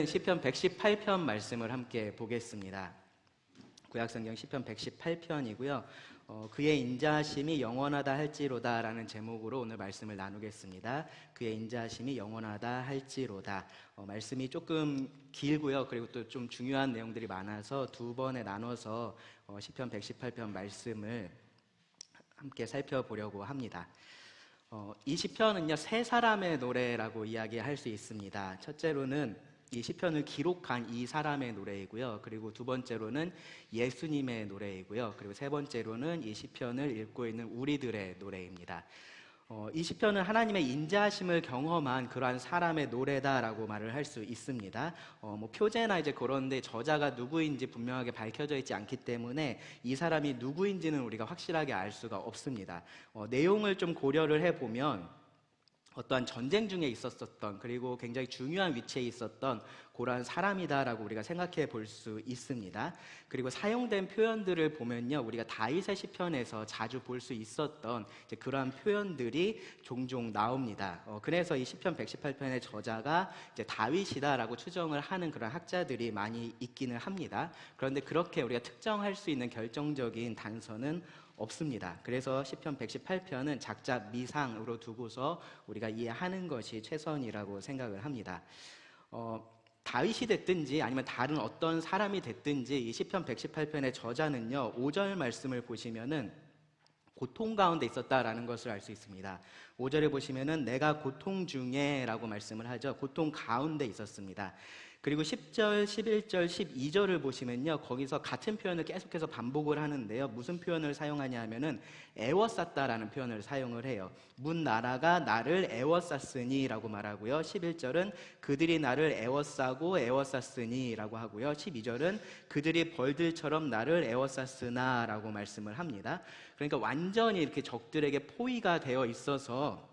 시편 118편 말씀을 함께 보겠습니다. 구약성경 시편 118편이고요. 그의 인자하심이 영원하다 할지로다 라는 제목으로 오늘 말씀을 나누겠습니다. 그의 인자하심이 영원하다 할지로다. 말씀이 조금 길고요. 그리고 또 좀 중요한 내용들이 많아서 두 번에 나눠서 시편 118편 말씀을 함께 살펴보려고 합니다. 이 시편은요, 세 사람의 노래라고 이야기할 수 있습니다. 첫째로는 이 시편을 기록한 이 사람의 노래이고요. 그리고 두 번째로는 예수님의 노래이고요. 그리고 세 번째로는 이 시편을 읽고 있는 우리들의 노래입니다. 이 시편은 하나님의 인자하심을 경험한 그러한 사람의 노래다라고 말을 할 수 있습니다. 표제나 이제 그런데 저자가 누구인지 분명하게 밝혀져 있지 않기 때문에 이 사람이 누구인지는 우리가 확실하게 알 수가 없습니다. 내용을 좀 고려를 해보면 어떠한 전쟁 중에 있었던, 그리고 굉장히 중요한 위치에 있었던 그러한 사람이다라고 우리가 생각해 볼 수 있습니다. 그리고 사용된 표현들을 보면요, 우리가 다윗의 시편에서 자주 볼 수 있었던 이제 그러한 표현들이 종종 나옵니다. 그래서 이 시편 118편의 저자가 이제 다윗이다라고 추정을 하는 그런 학자들이 많이 있기는 합니다. 그런데 그렇게 우리가 특정할 수 있는 결정적인 단서는 없습니다. 그래서 시편 118편은 작자 미상으로 두고서 우리가 이해하는 것이 최선이라고 생각을 합니다. 다윗이 됐든지 아니면 다른 어떤 사람이 됐든지 이 시편 118편의 저자는요, 5절 말씀을 보시면은 고통 가운데 있었다라는 것을 알 수 있습니다. 5절에 보시면은 내가 고통 중에 라고 말씀을 하죠. 고통 가운데 있었습니다. 그리고 10절, 11절, 12절을 보시면요, 거기서 같은 표현을 계속해서 반복을 하는데요, 무슨 표현을 사용하냐 하면은 애워쌌다라는 표현을 사용을 해요. 문 나라가 나를 애워쌌으니 라고 말하고요, 11절은 그들이 나를 애워싸고 애워쌌으니 라고 하고요, 12절은 그들이 벌들처럼 나를 애워쌌으나 라고 말씀을 합니다. 그러니까 완전히 이렇게 적들에게 포위가 되어 있어서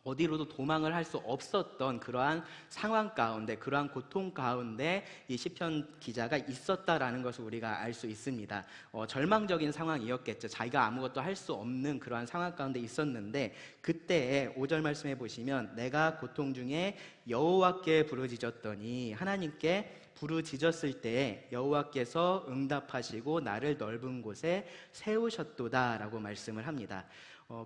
어디로도 도망을 할 수 없었던 그러한 상황 가운데, 그러한 고통 가운데 이 시편 기자가 있었다라는 것을 우리가 알 수 있습니다. 절망적인 상황이었겠죠. 자기가 아무것도 할 수 없는 그러한 상황 가운데 있었는데, 그때에 5절 말씀해 보시면 내가 고통 중에 여호와께 부르짖었더니, 하나님께 부르짖었을 때에 여호와께서 응답하시고 나를 넓은 곳에 세우셨도다 라고 말씀을 합니다.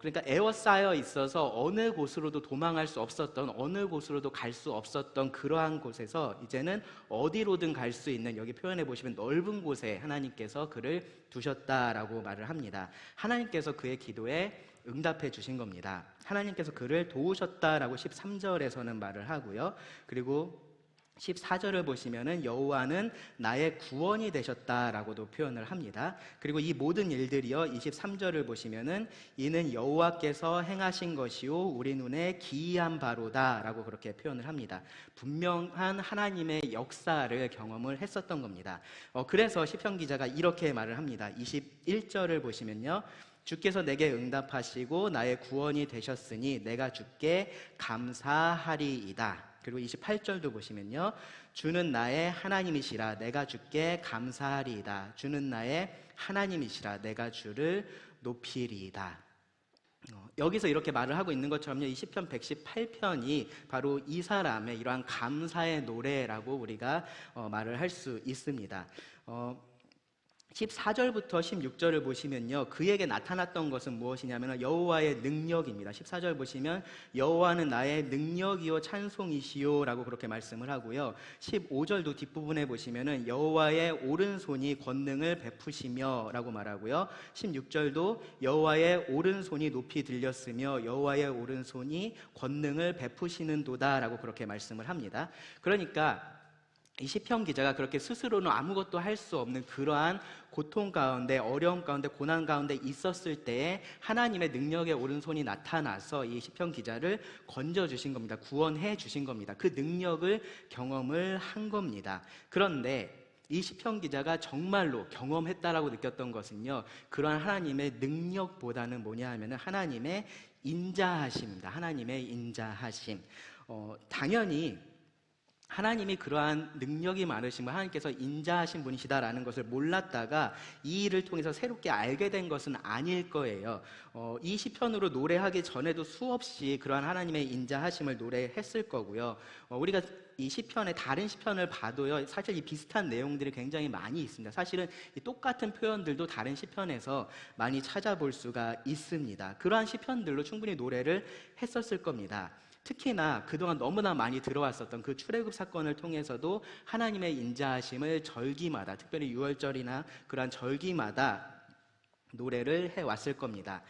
그러니까 애워싸여 있어서 어느 곳으로도 도망할 수 없었던, 어느 곳으로도 갈 수 없었던 그러한 곳에서 이제는 어디로든 갈 수 있는, 여기 표현해 보시면 넓은 곳에 하나님께서 그를 두셨다라고 말을 합니다. 하나님께서 그의 기도에 응답해 주신 겁니다. 하나님께서 그를 도우셨다라고 13절에서는 말을 하고요. 그리고 14절을 보시면은 여호와는 나의 구원이 되셨다라고도 표현을 합니다. 그리고 이 모든 일들이요, 23절을 보시면은 이는 여호와께서 행하신 것이요 우리 눈에 기이한 바로다라고 그렇게 표현을 합니다. 분명한 하나님의 역사를 경험을 했었던 겁니다. 그래서 시편 기자가 이렇게 말을 합니다. 21절을 보시면요, 주께서 내게 응답하시고 나의 구원이 되셨으니 내가 주께 감사하리이다. 그리고 28절도 보시면요, 주는 나의 하나님이시라 내가 주께 감사하리이다. 주는 나의 하나님이시라 내가 주를 높이리이다. 여기서 이렇게 말을 하고 있는 것처럼요, 이 시편 118편이 바로 이 사람의 이러한 감사의 노래라고 우리가 말을 할 수 있습니다. 14절부터 16절을 보시면요, 그에게 나타났던 것은 무엇이냐면 여호와의 능력입니다. 14절 보시면 여호와는 나의 능력이요 찬송이시요 라고 그렇게 말씀을 하고요, 15절도 뒷부분에 보시면 여호와의 오른손이 권능을 베푸시며 라고 말하고요, 16절도 여호와의 오른손이 높이 들렸으며 여호와의 오른손이 권능을 베푸시는 도다 라고 그렇게 말씀을 합니다. 그러니까 이 시편 기자가 그렇게 스스로는 아무것도 할 수 없는 그러한 고통 가운데, 어려움 가운데, 고난 가운데 있었을 때에 하나님의 능력의 오른손이 나타나서 이 시편 기자를 건져주신 겁니다. 구원해 주신 겁니다. 그 능력을 경험을 한 겁니다. 그런데 이 시편 기자가 정말로 경험했다라고 느꼈던 것은요, 그러한 하나님의 능력보다는 뭐냐 하면 하나님의 인자하심입니다. 하나님의 인자하심. 당연히 하나님이 그러한 능력이 많으신 분, 하나님께서 인자하신 분이시다라는 것을 몰랐다가 이 일을 통해서 새롭게 알게 된 것은 아닐 거예요. 이 시편으로 노래하기 전에도 수없이 그러한 하나님의 인자하심을 노래했을 거고요. 우리가 이 시편의 다른 시편을 봐도요, 사실 이 비슷한 내용들이 굉장히 많이 있습니다. 사실은 이 똑같은 표현들도 다른 시편에서 많이 찾아볼 수가 있습니다. 그러한 시편들로 충분히 노래를 했었을 겁니다. 특히나 그동안 너무나 많이 들어왔었던 그 출애굽 사건을 통해서도 하나님의 인자하심을 절기마다, 특별히 유월절이나 그러한 절기마다 노래를 해왔을 겁니다.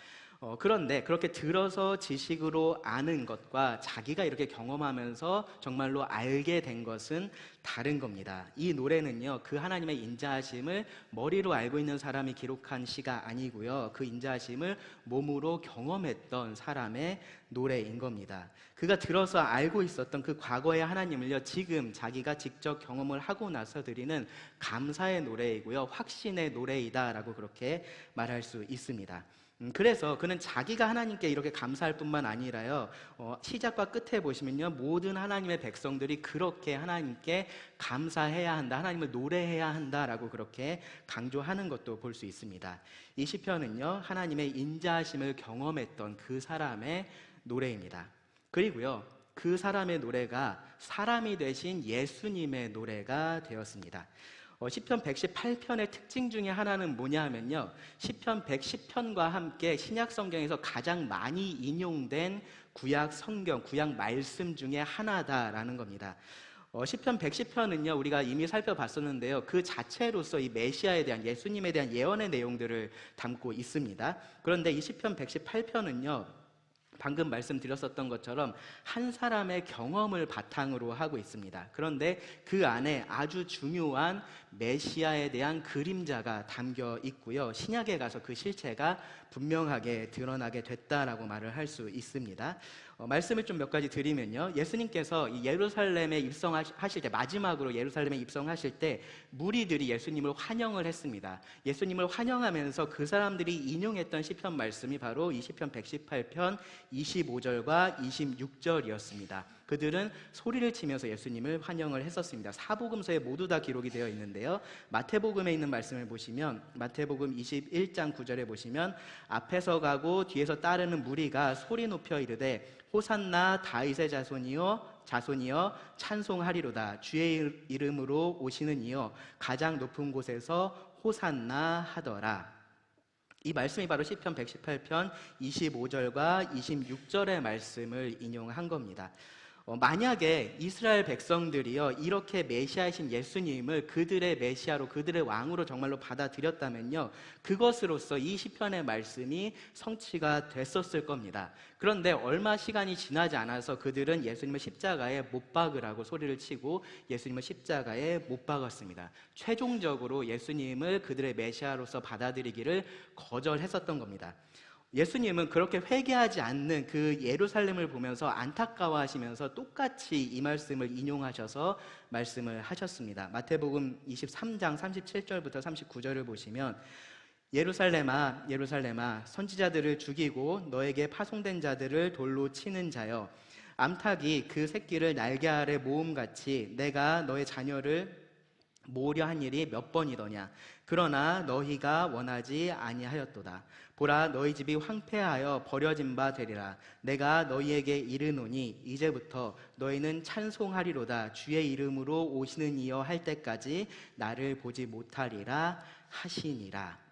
그런데 그렇게 들어서 지식으로 아는 것과 자기가 이렇게 경험하면서 정말로 알게 된 것은 다른 겁니다. 이 노래는요, 그 하나님의 인자하심을 머리로 알고 있는 사람이 기록한 시가 아니고요, 그 인자하심을 몸으로 경험했던 사람의 노래인 겁니다. 그가 들어서 알고 있었던 그 과거의 하나님을요, 지금 자기가 직접 경험을 하고 나서 드리는 감사의 노래이고요, 확신의 노래이다라고 그렇게 말할 수 있습니다. 그래서 그는 자기가 하나님께 이렇게 감사할 뿐만 아니라요, 시작과 끝에 보시면요, 모든 하나님의 백성들이 그렇게 하나님께 감사해야 한다, 하나님을 노래해야 한다라고 그렇게 강조하는 것도 볼 수 있습니다. 이 시편은요, 하나님의 인자하심을 경험했던 그 사람의 노래입니다. 그리고요, 그 사람의 노래가 사람이 되신 예수님의 노래가 되었습니다. 시편 118편의 특징 중에 하나는 뭐냐 하면요, 시편 110편과 함께 신약 성경에서 가장 많이 인용된 구약 성경, 구약 말씀 중에 하나다라는 겁니다. 시편 110편은요, 우리가 이미 살펴봤었는데요, 그 자체로서 이 메시아에 대한, 예수님에 대한 예언의 내용들을 담고 있습니다. 그런데 이 시편 118편은요, 방금 말씀드렸었던 것처럼 한 사람의 경험을 바탕으로 하고 있습니다. 그런데 그 안에 아주 중요한 메시아에 대한 그림자가 담겨 있고요, 신약에 가서 그 실체가 분명하게 드러나게 됐다라고 말을 할 수 있습니다. 말씀을 좀 몇 가지 드리면요, 예수님께서 이 예루살렘에 입성하실 때, 마지막으로 예루살렘에 입성하실 때 무리들이 예수님을 환영을 했습니다. 예수님을 환영하면서 그 사람들이 인용했던 시편 말씀이 바로 이 시편 118편 25절과 26절이었습니다. 그들은 소리를 치면서 예수님을 환영을 했었습니다. 사복음서에 모두 다 기록이 되어 있는데요, 마태복음에 있는 말씀을 보시면, 마태복음 21장 9절에 보시면, 앞에서 가고 뒤에서 따르는 무리가 소리 높여 이르되 호산나 다윗의 자손이여 찬송하리로다, 주의 이름으로 오시는 이여 가장 높은 곳에서 호산나 하더라. 이 말씀이 바로 시편 118편 25절과 26절의 말씀을 인용한 겁니다. 만약에 이스라엘 백성들이요, 이렇게 메시아이신 예수님을 그들의 메시아로, 그들의 왕으로 정말로 받아들였다면요, 그것으로서 이 시편의 말씀이 성취가 됐었을 겁니다. 그런데 얼마 시간이 지나지 않아서 그들은 예수님을 십자가에 못 박으라고 소리를 치고 예수님을 십자가에 못 박았습니다. 최종적으로 예수님을 그들의 메시아로서 받아들이기를 거절했었던 겁니다. 예수님은 그렇게 회개하지 않는 그 예루살렘을 보면서 안타까워하시면서 똑같이 이 말씀을 인용하셔서 말씀을 하셨습니다. 마태복음 23장 37절부터 39절을 보시면, 예루살렘아 예루살렘아 선지자들을 죽이고 너에게 파송된 자들을 돌로 치는 자여, 암탉이 그 새끼를 날개 아래 모음같이 내가 너의 자녀를 모으려 한 일이 몇 번이더냐. 그러나 너희가 원하지 아니하였도다. 보라, 너희 집이 황폐하여 버려진 바 되리라. 내가 너희에게 이르노니 이제부터 너희는 찬송하리로다. 주의 이름으로 오시는 이여 할 때까지 나를 보지 못하리라 하시니라.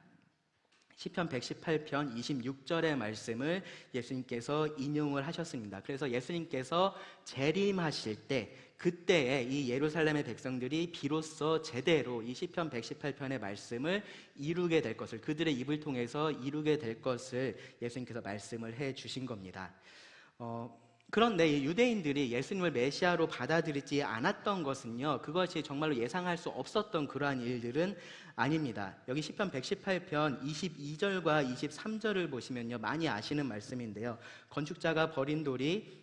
시편 118편 26절의 말씀을 예수님께서 인용을 하셨습니다. 그래서 예수님께서 재림하실 때, 그때에 이 예루살렘의 백성들이 비로소 제대로 이 시편 118편의 말씀을 이루게 될 것을, 그들의 입을 통해서 이루게 될 것을 예수님께서 말씀을 해 주신 겁니다. 그런데 이 유대인들이 예수님을 메시아로 받아들이지 않았던 것은요, 그것이 정말로 예상할 수 없었던 그러한 일들은 아닙니다. 여기 시편 118편 22절과 23절을 보시면요, 많이 아시는 말씀인데요, 건축자가 버린 돌이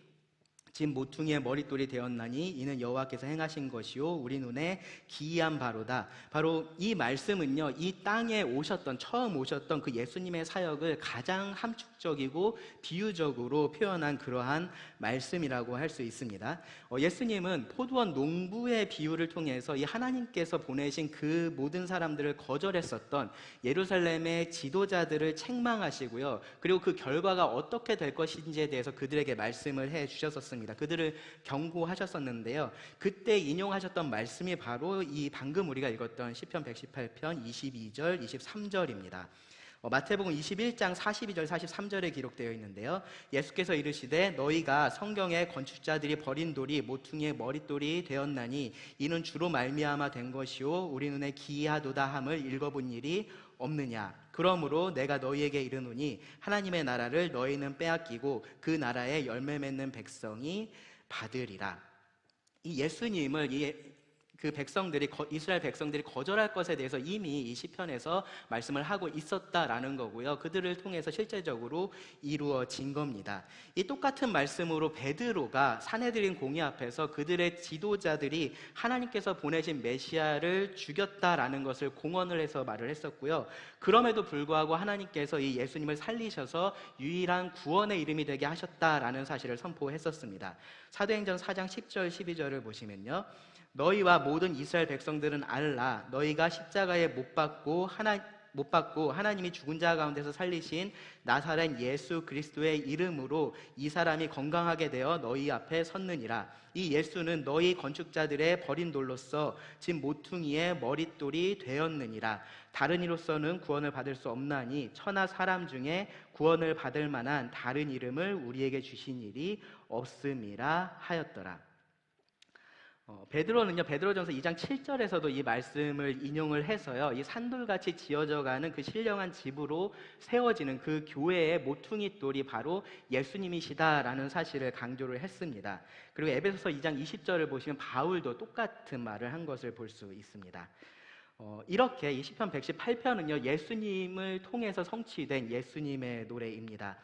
지금 모퉁이의 머릿돌이 되었나니 이는 여호와께서 행하신 것이요 우리 눈에 기이한 바로다. 바로 이 말씀은요, 이 땅에 오셨던, 처음 오셨던 그 예수님의 사역을 가장 함축적이고 비유적으로 표현한 그러한 말씀이라고 할 수 있습니다. 예수님은 포도원 농부의 비유를 통해서 이 하나님께서 보내신 그 모든 사람들을 거절했었던 예루살렘의 지도자들을 책망하시고요, 그리고 그 결과가 어떻게 될 것인지에 대해서 그들에게 말씀을 해 주셨었습니다. 그들을 경고하셨었는데요, 그때 인용하셨던 말씀이 바로 이 방금 우리가 읽었던 시편 118편 22절 23절입니다. 마태복음 21장 42절 43절에 기록되어 있는데요, 예수께서 이르시되 너희가 성경에 건축자들이 버린 돌이 모퉁이의 머릿돌이 되었나니 이는 주로 말미암아 된 것이요 우리 눈에 기이하도다 함을 읽어본 일이 없느냐. 그러므로 내가 너희에게 이르노니 하나님의 나라를 너희는 빼앗기고 그 나라에 열매 맺는 백성이 받으리라. 이 예수님을 이스라엘 백성들이 거절할 것에 대해서 이미 이 시편에서 말씀을 하고 있었다라는 거고요, 그들을 통해서 실제적으로 이루어진 겁니다. 이 똑같은 말씀으로 베드로가 산헤드린 공의 앞에서 그들의 지도자들이 하나님께서 보내신 메시아를 죽였다라는 것을 공언을 해서 말을 했었고요, 그럼에도 불구하고 하나님께서 이 예수님을 살리셔서 유일한 구원의 이름이 되게 하셨다라는 사실을 선포했었습니다. 사도행전 4장 10절 12절을 보시면요, 너희와 모든 이스라엘 백성들은 알라. 너희가 십자가에 못 박고 하나님이 죽은 자 가운데서 살리신 나사렛 예수 그리스도의 이름으로 이 사람이 건강하게 되어 너희 앞에 섰느니라. 이 예수는 너희 건축자들의 버린 돌로서 진 모퉁이의 머릿돌이 되었느니라. 다른 이로서는 구원을 받을 수 없나니 천하 사람 중에 구원을 받을 만한 다른 이름을 우리에게 주신 일이 없음이라 하였더라. 베드로는요, 베드로전서 2장 7절에서도 이 말씀을 인용을 해서요, 이 산돌같이 지어져가는 그 신령한 집으로 세워지는 그 교회의 모퉁이 돌이 바로 예수님이시다라는 사실을 강조를 했습니다. 그리고 에베소서 2장 20절을 보시면 바울도 똑같은 말을 한 것을 볼 수 있습니다. 이렇게 이 시편 118편은요, 예수님을 통해서 성취된 예수님의 노래입니다.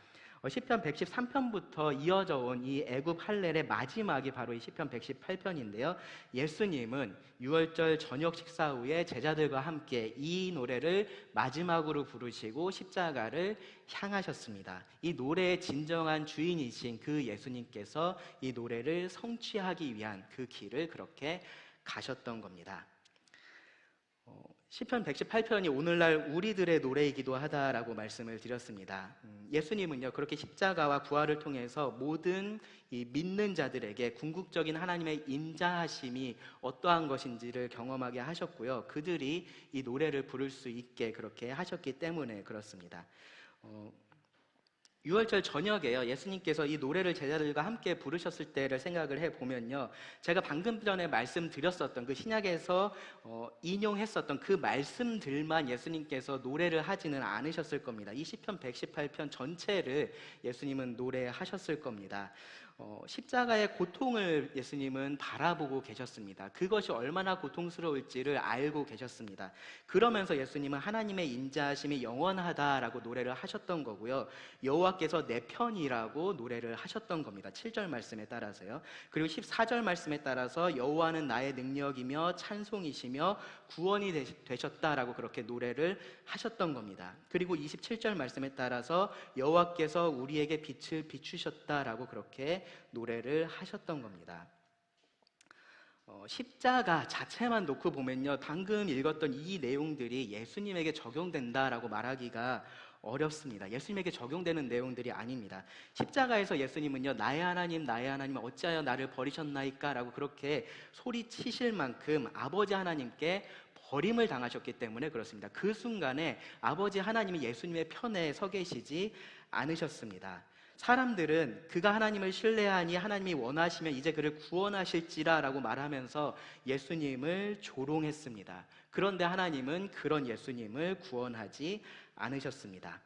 시편 113편부터 이어져 온 이 애굽 할렐의 마지막이 바로 이 시편 118편인데요, 예수님은 유월절 저녁 식사 후에 제자들과 함께 이 노래를 마지막으로 부르시고 십자가를 향하셨습니다. 이 노래의 진정한 주인이신 그 예수님께서 이 노래를 성취하기 위한 그 길을 그렇게 가셨던 겁니다. 시편 118편이 오늘날 우리들의 노래이기도 하다라고 말씀을 드렸습니다. 예수님은요, 그렇게 십자가와 부활을 통해서 모든 이 믿는 자들에게 궁극적인 하나님의 인자하심이 어떠한 것인지를 경험하게 하셨고요, 그들이 이 노래를 부를 수 있게 그렇게 하셨기 때문에 그렇습니다. 유월절 저녁에요, 예수님께서 이 노래를 제자들과 함께 부르셨을 때를 생각을 해보면요, 제가 방금 전에 말씀드렸었던 그 신약에서 인용했었던 그 말씀들만 예수님께서 노래를 하지는 않으셨을 겁니다. 이 시편 118편 전체를 예수님은 노래하셨을 겁니다. 십자가의 고통을 예수님은 바라보고 계셨습니다. 그것이 얼마나 고통스러울지를 알고 계셨습니다. 그러면서 예수님은 하나님의 인자하심이 영원하다라고 노래를 하셨던 거고요, 여호와께서 내 편이라고 노래를 하셨던 겁니다. 7절 말씀에 따라서요. 그리고 14절 말씀에 따라서 여호와는 나의 능력이며 찬송이시며 구원이 되셨다라고 그렇게 노래를 하셨던 겁니다. 그리고 27절 말씀에 따라서 여호와께서 우리에게 빛을 비추셨다라고 그렇게 노래를 하셨던 겁니다. 십자가 자체만 놓고 보면요, 방금 읽었던 이 내용들이 예수님에게 적용된다라고 말하기가 어렵습니다. 예수님에게 적용되는 내용들이 아닙니다. 십자가에서 예수님은요, 나의 하나님 어찌하여 나를 버리셨나이까 라고 그렇게 소리치실 만큼 아버지 하나님께 버림을 당하셨기 때문에 그렇습니다. 그 순간에 아버지 하나님이 예수님의 편에 서 계시지 않으셨습니다. 사람들은 그가 하나님을 신뢰하니 하나님이 원하시면 이제 그를 구원하실지라 라고 말하면서 예수님을 조롱했습니다. 그런데 하나님은 그런 예수님을 구원하지 않으셨습니다.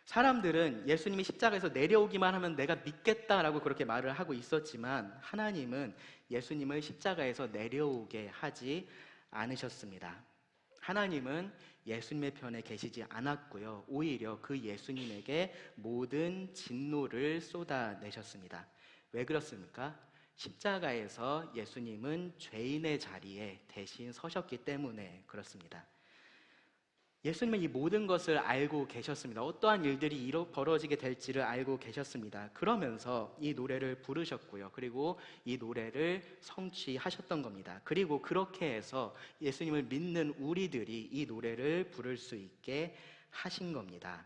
사람들은 예수님이 십자가에서 내려오기만 하면 내가 믿겠다라고 그렇게 말을 하고 있었지만 하나님은 예수님을 십자가에서 내려오게 하지 않으셨습니다. 하나님은 예수님의 편에 계시지 않았고요, 오히려 그 예수님에게 모든 진노를 쏟아내셨습니다. 왜 그렇습니까? 십자가에서 예수님은 죄인의 자리에 대신 서셨기 때문에 그렇습니다. 예수님은 이 모든 것을 알고 계셨습니다. 어떠한 일들이 벌어지게 될지를 알고 계셨습니다. 그러면서 이 노래를 부르셨고요. 그리고 이 노래를 성취하셨던 겁니다. 그리고 그렇게 해서 예수님을 믿는 우리들이 이 노래를 부를 수 있게 하신 겁니다.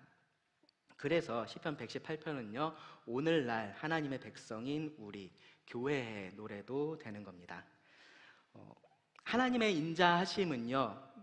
그래서 시편 118편은요, 오늘날 하나님의 백성인 우리 교회의 노래도 되는 겁니다. 하나님의 인자하심은요,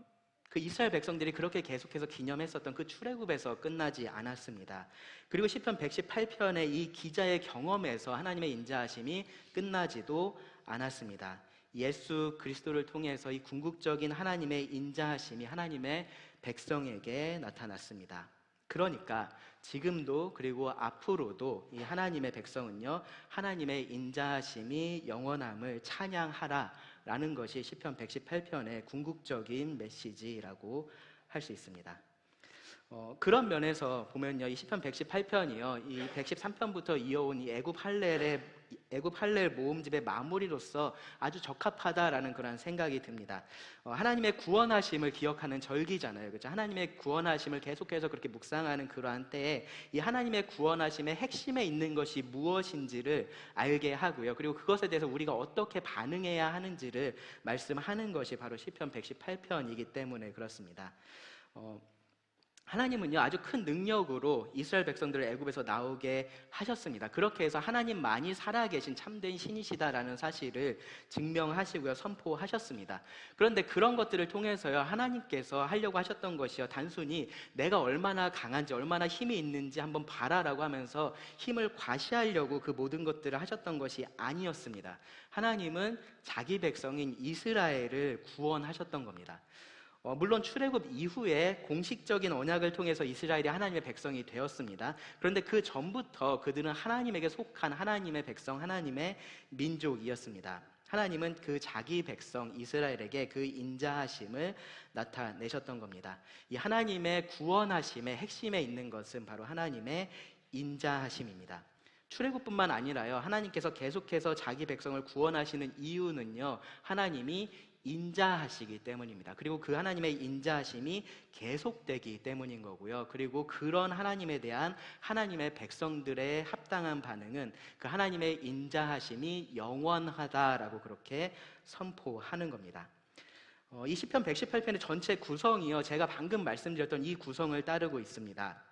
그 이스라엘 백성들이 그렇게 계속해서 기념했었던 그 출애굽에서 끝나지 않았습니다. 그리고 시편 118편의 이 기자의 경험에서 하나님의 인자하심이 끝나지도 않았습니다. 예수 그리스도를 통해서 이 궁극적인 하나님의 인자하심이 하나님의 백성에게 나타났습니다. 그러니까 지금도 그리고 앞으로도 이 하나님의 백성은요, 하나님의 인자하심이 영원함을 찬양하라 라는 것이 시편 118편의 궁극적인 메시지라고 할 수 있습니다. 그런 면에서 보면요, 이 시편 118편이요, 이 113편부터 이어온 이 애굽 할렐 모음집의 마무리로서 아주 적합하다라는 그런 생각이 듭니다. 하나님의 구원하심을 기억하는 절기잖아요, 그렇죠? 하나님의 구원하심을 계속해서 그렇게 묵상하는 그러한 때에 이 하나님의 구원하심의 핵심에 있는 것이 무엇인지를 알게 하고요. 그리고 그것에 대해서 우리가 어떻게 반응해야 하는지를 말씀하는 것이 바로 시편 118편이기 때문에 그렇습니다. 하나님은요, 아주 큰 능력으로 이스라엘 백성들을 애굽에서 나오게 하셨습니다. 그렇게 해서 하나님만이 살아계신 참된 신이시다라는 사실을 증명하시고요, 선포하셨습니다. 그런데 그런 것들을 통해서요, 하나님께서 하려고 하셨던 것이요, 단순히 내가 얼마나 강한지, 얼마나 힘이 있는지 한번 봐라라고 하면서 힘을 과시하려고 그 모든 것들을 하셨던 것이 아니었습니다. 하나님은 자기 백성인 이스라엘을 구원하셨던 겁니다. 물론 출애굽 이후에 공식적인 언약을 통해서 이스라엘이 하나님의 백성이 되었습니다. 그런데 그 전부터 그들은 하나님에게 속한 하나님의 백성, 하나님의 민족이었습니다. 하나님은 그 자기 백성 이스라엘에게 그 인자하심을 나타내셨던 겁니다. 이 하나님의 구원하심의 핵심에 있는 것은 바로 하나님의 인자하심입니다. 출애굽뿐만 아니라요, 하나님께서 계속해서 자기 백성을 구원하시는 이유는요, 하나님이 인자하시기 때문입니다. 그리고 그 하나님의 인자하심이 계속되기 때문인 거고요. 그리고 그런 하나님에 대한 하나님의 백성들의 합당한 반응은 그 하나님의 인자하심이 영원하다라고 그렇게 선포하는 겁니다. 이 시편 118편의 전체 구성이요, 제가 방금 말씀드렸던 이 구성을 따르고 있습니다.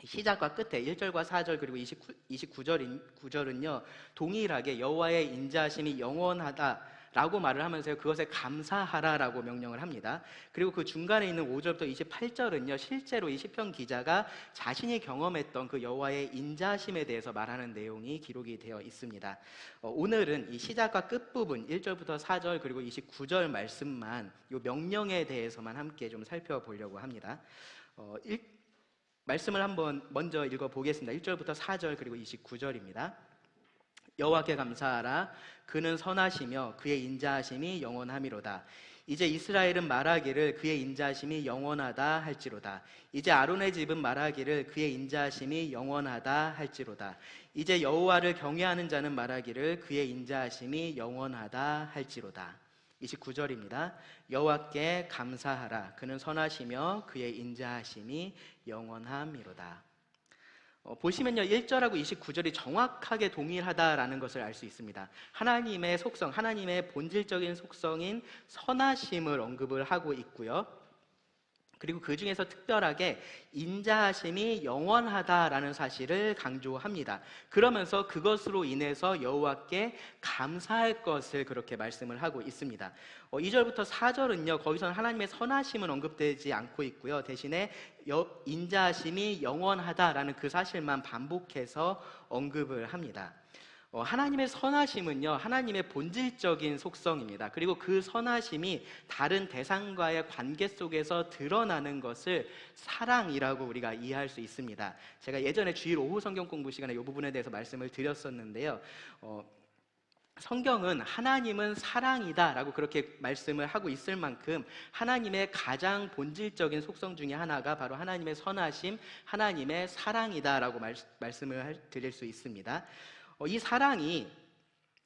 시작과 끝에 1절과 4절 그리고 29절은요 동일하게 여호와의 인자하심이 영원하다 라고 말을 하면서 그것에 감사하라라고 명령을 합니다. 그리고 그 중간에 있는 5절부터 28절은요 실제로 이 시편 기자가 자신이 경험했던 그 여호와의 인자하심에 대해서 말하는 내용이 기록이 되어 있습니다. 오늘은 이 시작과 끝부분 1절부터 4절 그리고 29절 말씀만 이 명령에 대해서만 함께 좀 살펴보려고 합니다. 말씀을 한번 먼저 읽어보겠습니다. 1절부터 4절 그리고 29절입니다. 여호와께 감사하라. 그는 선하시며 그의 인자하심이 영원함이로다. 이제 이스라엘은 말하기를 그의 인자하심이 영원하다 할지로다. 이제 아론의 집은 말하기를 그의 인자하심이 영원하다 할지로다. 이제 여호와를 경외하는 자는 말하기를 그의 인자하심이 영원하다 할지로다. 29절입니다. 여호와께 감사하라. 그는 선하시며 그의 인자하심이 영원함이로다. 보시면요 1절하고 29절이 정확하게 동일하다라는 것을 알 수 있습니다. 하나님의 속성, 하나님의 본질적인 속성인 선하심을 언급을 하고 있고요. 그리고 그 중에서 특별하게 인자하심이 영원하다라는 사실을 강조합니다. 그러면서 그것으로 인해서 여호와께 감사할 것을 그렇게 말씀을 하고 있습니다. 2절부터 4절은요 거기서는 하나님의 선하심은 언급되지 않고 있고요. 대신에 인자하심이 영원하다라는 그 사실만 반복해서 언급을 합니다. 하나님의 선하심은요 하나님의 본질적인 속성입니다. 그리고 그 선하심이 다른 대상과의 관계 속에서 드러나는 것을 사랑이라고 우리가 이해할 수 있습니다. 제가 예전에 주일 오후 성경 공부 시간에 이 부분에 대해서 말씀을 드렸었는데요, 성경은 하나님은 사랑이다 라고 그렇게 말씀을 하고 있을 만큼 하나님의 가장 본질적인 속성 중에 하나가 바로 하나님의 선하심, 하나님의 사랑이다 라고 말씀을 드릴 수 있습니다. 이 사랑이,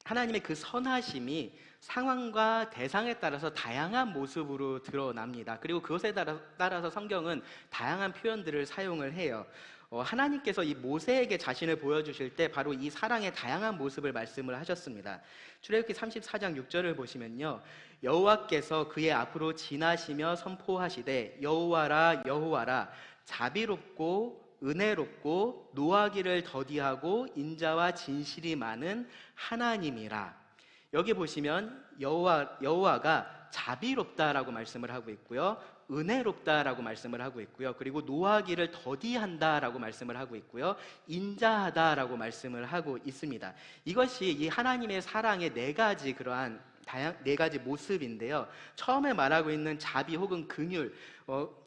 하나님의 그 선하심이 상황과 대상에 따라서 다양한 모습으로 드러납니다. 그리고 그것에 따라서 성경은 다양한 표현들을 사용을 해요. 하나님께서 이 모세에게 자신을 보여주실 때 바로 이 사랑의 다양한 모습을 말씀을 하셨습니다. 출애굽기 34장 6절을 보시면요, 여호와께서 그의 앞으로 지나시며 선포하시되 여호와라 여호와라 자비롭고 은혜롭고 노하기를 더디하고 인자와 진실이 많은 하나님이라. 여기 보시면 여호와가 자비롭다라고 말씀을 하고 있고요, 은혜롭다라고 말씀을 하고 있고요, 그리고 노하기를 더디한다라고 말씀을 하고 있고요, 인자하다라고 말씀을 하고 있습니다. 이것이 이 하나님의 사랑의 네 가지 모습인데요. 처음에 말하고 있는 자비 혹은 긍휼,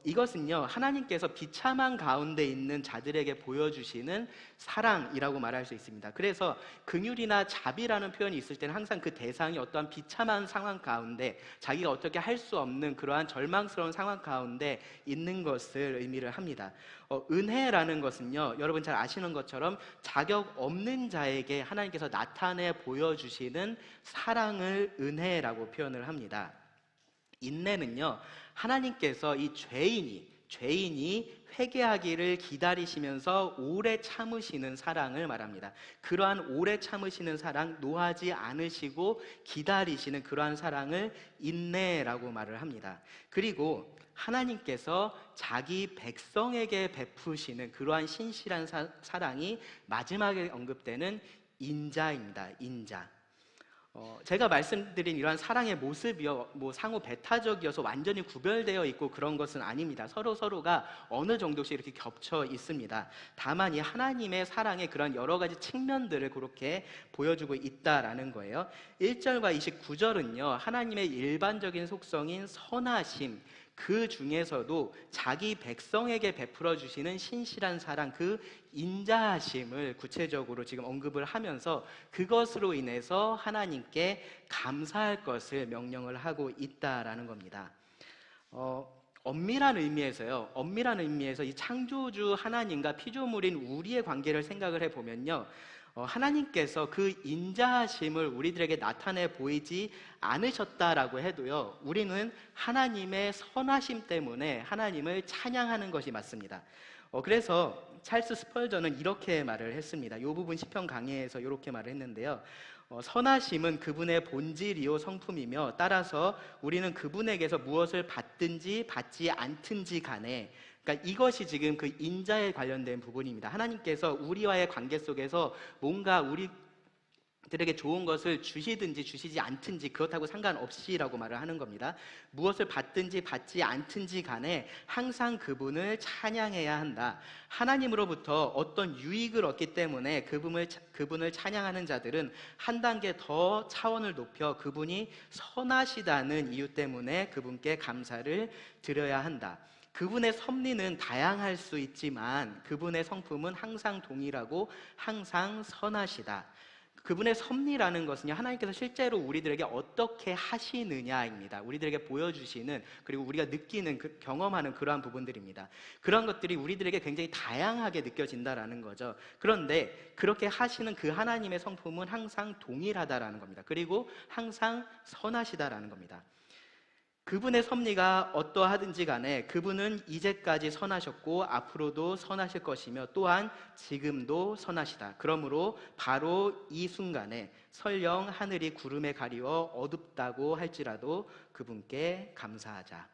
이것은요, 하나님께서 비참한 가운데 있는 자들에게 보여주시는 사랑이라고 말할 수 있습니다. 그래서 긍휼이나 자비라는 표현이 있을 때는 항상 그 대상이 어떠한 비참한 상황 가운데, 자기가 어떻게 할 수 없는 그러한 절망스러운 상황 가운데 있는 것을 의미를 합니다. 은혜라는 것은요, 여러분 잘 아시는 것처럼 자격 없는 자에게 하나님께서 나타내 보여주시는 사랑을 은혜라고 표현을 합니다. 인내는요, 하나님께서 이 죄인이 회개하기를 기다리시면서 오래 참으시는 사랑을 말합니다. 그러한 오래 참으시는 사랑, 노하지 않으시고 기다리시는 그러한 사랑을 인내라고 말을 합니다. 그리고 하나님께서 자기 백성에게 베푸시는 그러한 신실한 사랑이 마지막에 언급되는 인자입니다. 인자. 제가 말씀드린 이러한 사랑의 모습이요, 상호 배타적이어서 완전히 구별되어 있고 그런 것은 아닙니다. 서로가 어느 정도씩 이렇게 겹쳐 있습니다. 다만 이 하나님의 사랑의 그런 여러 가지 측면들을 그렇게 보여주고 있다라는 거예요. 1절과 29절은요, 하나님의 일반적인 속성인 선하심, 그 중에서도 자기 백성에게 베풀어 주시는 신실한 사랑, 그 인자하심을 구체적으로 지금 언급을 하면서 그것으로 인해서 하나님께 감사할 것을 명령을 하고 있다라는 겁니다. 엄밀한 의미에서 이 창조주 하나님과 피조물인 우리의 관계를 생각을 해보면요, 하나님께서 그 인자하심을 우리들에게 나타내 보이지 않으셨다라고 해도요, 우리는 하나님의 선하심 때문에 하나님을 찬양하는 것이 맞습니다. 그래서 찰스 스펄전은 이렇게 말을 했습니다. 이 부분 시편 강해에서 이렇게 말을 했는데요, 선하심은 그분의 본질이요 성품이며, 따라서 우리는 그분에게서 무엇을 받든지 받지 않든지 간에, 그러니까 이것이 지금 그 인자에 관련된 부분입니다. 하나님께서 우리와의 관계 속에서 뭔가 우리들에게 좋은 것을 주시든지 주시지 않든지 그렇다고 상관없이라고 말을 하는 겁니다. 무엇을 받든지 받지 않든지 간에 항상 그분을 찬양해야 한다. 하나님으로부터 어떤 유익을 얻기 때문에 그분을 찬양하는 자들은 한 단계 더 차원을 높여 그분이 선하시다는 이유 때문에 그분께 감사를 드려야 한다. 그분의 섭리는 다양할 수 있지만 그분의 성품은 항상 동일하고 항상 선하시다. 그분의 섭리라는 것은요, 하나님께서 실제로 우리들에게 어떻게 하시느냐입니다. 우리들에게 보여주시는, 그리고 우리가 느끼는, 경험하는 그러한 부분들입니다. 그런 것들이 우리들에게 굉장히 다양하게 느껴진다라는 거죠. 그런데 그렇게 하시는 그 하나님의 성품은 항상 동일하다라는 겁니다. 그리고 항상 선하시다라는 겁니다. 그분의 섭리가 어떠하든지 간에 그분은 이제까지 선하셨고 앞으로도 선하실 것이며, 또한 지금도 선하시다. 그러므로 바로 이 순간에 설령 하늘이 구름에 가리워 어둡다고 할지라도 그분께 감사하자.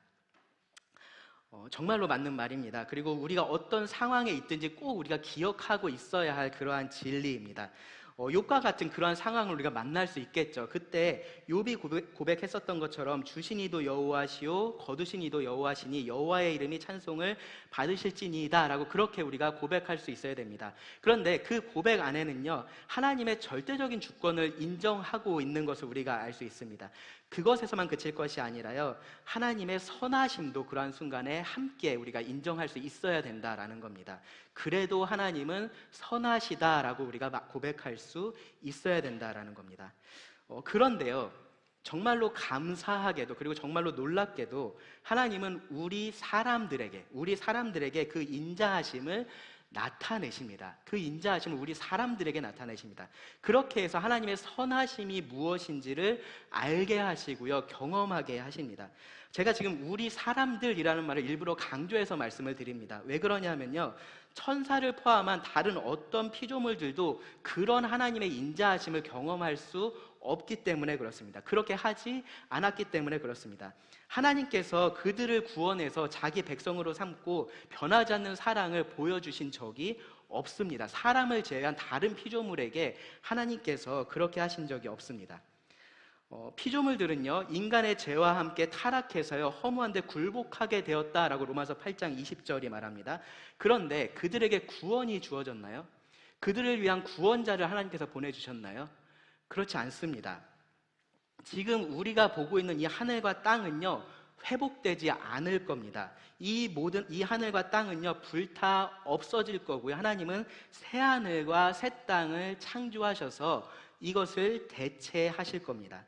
정말로 맞는 말입니다. 그리고 우리가 어떤 상황에 있든지 꼭 우리가 기억하고 있어야 할 그러한 진리입니다. 욥과 같은 그러한 상황을 우리가 만날 수 있겠죠. 그때 욥이 고백했었던 것처럼 주신 이도 여호와시오 거두신 이도 여호와시니 여호와의 이름이 찬송을 받으실지니이다 라고 그렇게 우리가 고백할 수 있어야 됩니다. 그런데 그 고백 안에는요, 하나님의 절대적인 주권을 인정하고 있는 것을 우리가 알 수 있습니다. 그것에서만 그칠 것이 아니라요, 하나님의 선하심도 그러한 순간에 함께 우리가 인정할 수 있어야 된다라는 겁니다. 그래도 하나님은 선하시다라고 우리가 고백할 수 있어야 된다라는 겁니다. 그런데요, 정말로 감사하게도, 그리고 정말로 놀랍게도 하나님은 우리 사람들에게 그 인자하심을 나타내십니다. 그 인자하심을 우리 사람들에게 나타내십니다. 그렇게 해서 하나님의 선하심이 무엇인지를 알게 하시고요, 경험하게 하십니다. 제가 지금 우리 사람들이라는 말을 일부러 강조해서 말씀을 드립니다. 왜 그러냐면요, 천사를 포함한 다른 어떤 피조물들도 그런 하나님의 인자하심을 경험할 수 없기 때문에 그렇습니다. 그렇게 하지 않았기 때문에 그렇습니다. 하나님께서 그들을 구원해서 자기 백성으로 삼고 변하지 않는 사랑을 보여주신 적이 없습니다. 사람을 제외한 다른 피조물에게 하나님께서 그렇게 하신 적이 없습니다. 피조물들은요, 인간의 죄와 함께 타락해서요, 허무한 데 굴복하게 되었다라고 로마서 8장 20절이 말합니다. 그런데 그들에게 구원이 주어졌나요? 그들을 위한 구원자를 하나님께서 보내주셨나요? 그렇지 않습니다. 지금 우리가 보고 있는 이 하늘과 땅은요, 회복되지 않을 겁니다. 이 하늘과 땅은요, 불타 없어질 거고요. 하나님은 새 하늘과 새 땅을 창조하셔서 이것을 대체하실 겁니다.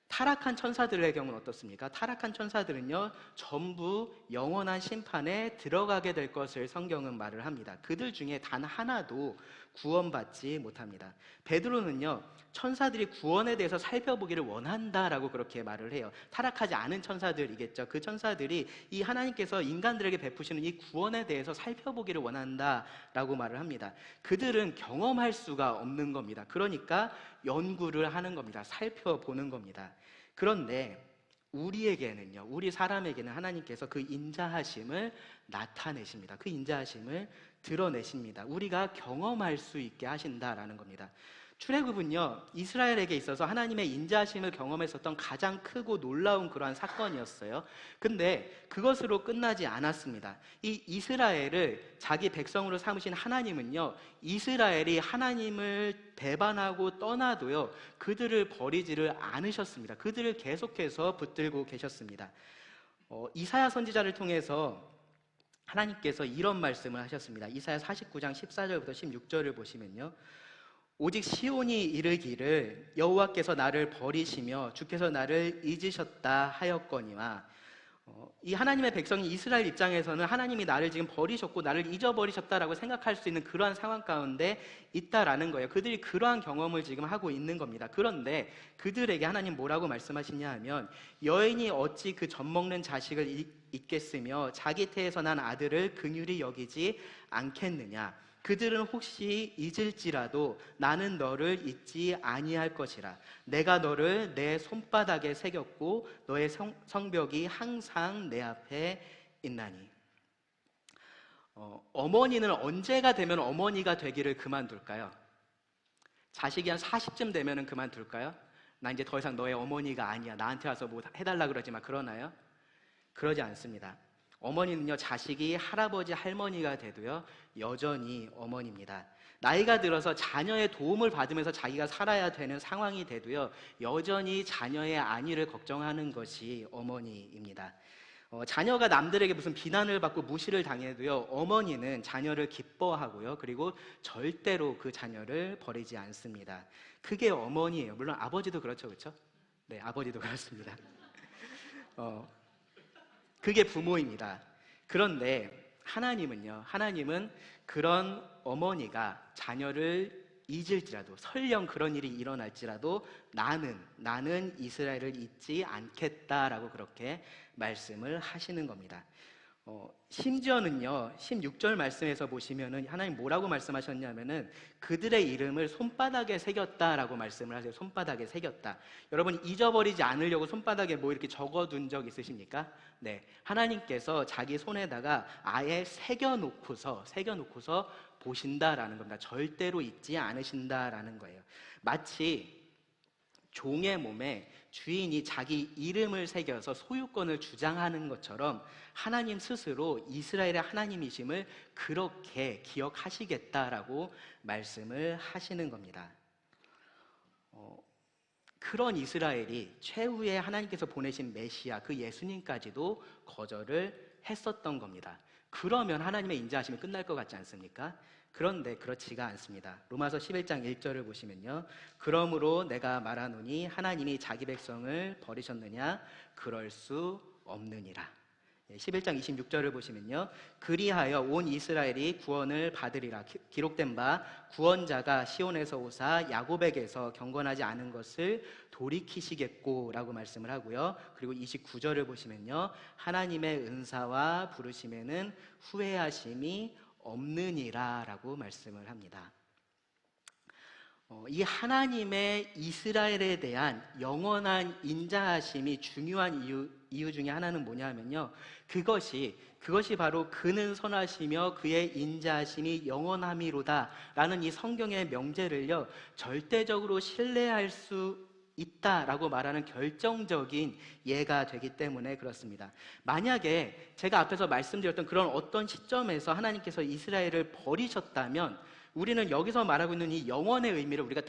타락한 천사들의 경우는 어떻습니까? 타락한 천사들은요, 전부 영원한 심판에 들어가게 될 것을 성경은 말을 합니다. 그들 중에 단 하나도 구원받지 못합니다. 베드로는요, 천사들이 구원에 대해서 살펴보기를 원한다라고 그렇게 말을 해요. 타락하지 않은 천사들이겠죠. 그 천사들이 이 하나님께서 인간들에게 베푸시는 이 구원에 대해서 살펴보기를 원한다라고 말을 합니다. 그들은 경험할 수가 없는 겁니다. 그러니까 연구를 하는 겁니다. 살펴보는 겁니다. 그런데 우리에게는요, 우리 사람에게는 하나님께서 그 인자하심을 나타내십니다. 그 인자하심을 드러내십니다. 우리가 경험할 수 있게 하신다라는 겁니다. 출애굽은요, 이스라엘에게 있어서 하나님의 인자하심을 경험했었던 가장 크고 놀라운 그러한 사건이었어요. 근데 그것으로 끝나지 않았습니다. 이 이스라엘을 자기 백성으로 삼으신 하나님은요, 이스라엘이 하나님을 배반하고 떠나도요, 그들을 버리지를 않으셨습니다. 그들을 계속해서 붙들고 계셨습니다. 이사야 선지자를 통해서 하나님께서 이런 말씀을 하셨습니다. 이사야 49장 14절부터 16절을 보시면요, 오직 시온이 이르기를 여호와께서 나를 버리시며 주께서 나를 잊으셨다 하였거니와, 이 하나님의 백성이 이스라엘 입장에서는 하나님이 나를 지금 버리셨고 나를 잊어버리셨다라고 생각할 수 있는 그러한 상황 가운데 있다라는 거예요. 그들이 그러한 경험을 지금 하고 있는 겁니다. 그런데 그들에게 하나님 뭐라고 말씀하시냐 하면, 여인이 어찌 그 젖먹는 자식을 잊겠으며 자기 태에서 난 아들을 긍휼히 여기지 않겠느냐. 그들은 혹시 잊을지라도 나는 너를 잊지 아니할 것이라. 내가 너를 내 손바닥에 새겼고 너의 성벽이 항상 내 앞에 있나니. 어머니는 언제가 되면 어머니가 되기를 그만둘까요? 자식이 한 40쯤 되면 그만둘까요? 나 이제 더 이상 너의 어머니가 아니야, 나한테 와서 뭐 해달라 그러지 마, 그러나요? 그러지 않습니다. 어머니는요, 자식이 할아버지 할머니가 돼도요, 여전히 어머니입니다. 나이가 들어서 자녀의 도움을 받으면서 자기가 살아야 되는 상황이 돼도요, 여전히 자녀의 안위를 걱정하는 것이 어머니입니다. 자녀가 남들에게 무슨 비난을 받고 무시를 당해도요, 어머니는 자녀를 기뻐하고요, 그리고 절대로 그 자녀를 버리지 않습니다. 그게 어머니예요. 물론 아버지도 그렇죠, 그렇죠? 네, 아버지도 그렇습니다. 그게 부모입니다. 그런데 하나님은요, 하나님은 그런 어머니가 자녀를 잊을지라도, 설령 그런 일이 일어날지라도 나는 이스라엘을 잊지 않겠다라고 그렇게 말씀을 하시는 겁니다. 심지어는요, 16절 말씀에서 보시면은 하나님 뭐라고 말씀하셨냐면은 그들의 이름을 손바닥에 새겼다라고 말씀을 하세요. 손바닥에 새겼다. 여러분, 잊어버리지 않으려고 손바닥에 뭐 이렇게 적어둔 적 있으십니까? 네, 하나님께서 자기 손에다가 아예 새겨놓고서 보신다라는 겁니다. 절대로 잊지 않으신다라는 거예요. 마치 종의 몸에 주인이 자기 이름을 새겨서 소유권을 주장하는 것처럼 하나님 스스로 이스라엘의 하나님이심을 그렇게 기억하시겠다라고 말씀을 하시는 겁니다. 그런 이스라엘이 최후에 하나님께서 보내신 메시아, 그 예수님까지도 거절을 했었던 겁니다. 그러면 하나님의 인자하심이 끝날 것 같지 않습니까? 그런데 그렇지가 않습니다. 로마서 11장 1절을 보시면요, 그러므로 내가 말하노니 하나님이 자기 백성을 버리셨느냐? 그럴 수 없느니라. 11장 26절을 보시면요. 그리하여 온 이스라엘이 구원을 받으리라. 기록된 바 구원자가 시온에서 오사 야곱에게서 경건하지 않은 것을 돌이키시겠고 라고 말씀을 하고요. 그리고 29절을 보시면요. 하나님의 은사와 부르심에는 후회하심이 없느니라 라고 말씀을 합니다. 이 하나님의 이스라엘에 대한 영원한 인자하심이 중요한 이유 중에 하나는 뭐냐면요. 그것이 바로 그는 선하시며 그의 인자하심이 영원함이로다 라는 이 성경의 명제를요, 절대적으로 신뢰할 수 있다라고 말하는 결정적인 예가 되기 때문에 그렇습니다. 만약에 제가 앞에서 말씀드렸던 그런 어떤 시점에서 하나님께서 이스라엘을 버리셨다면 우리는 여기서 말하고 있는 이 영원의 의미를 우리가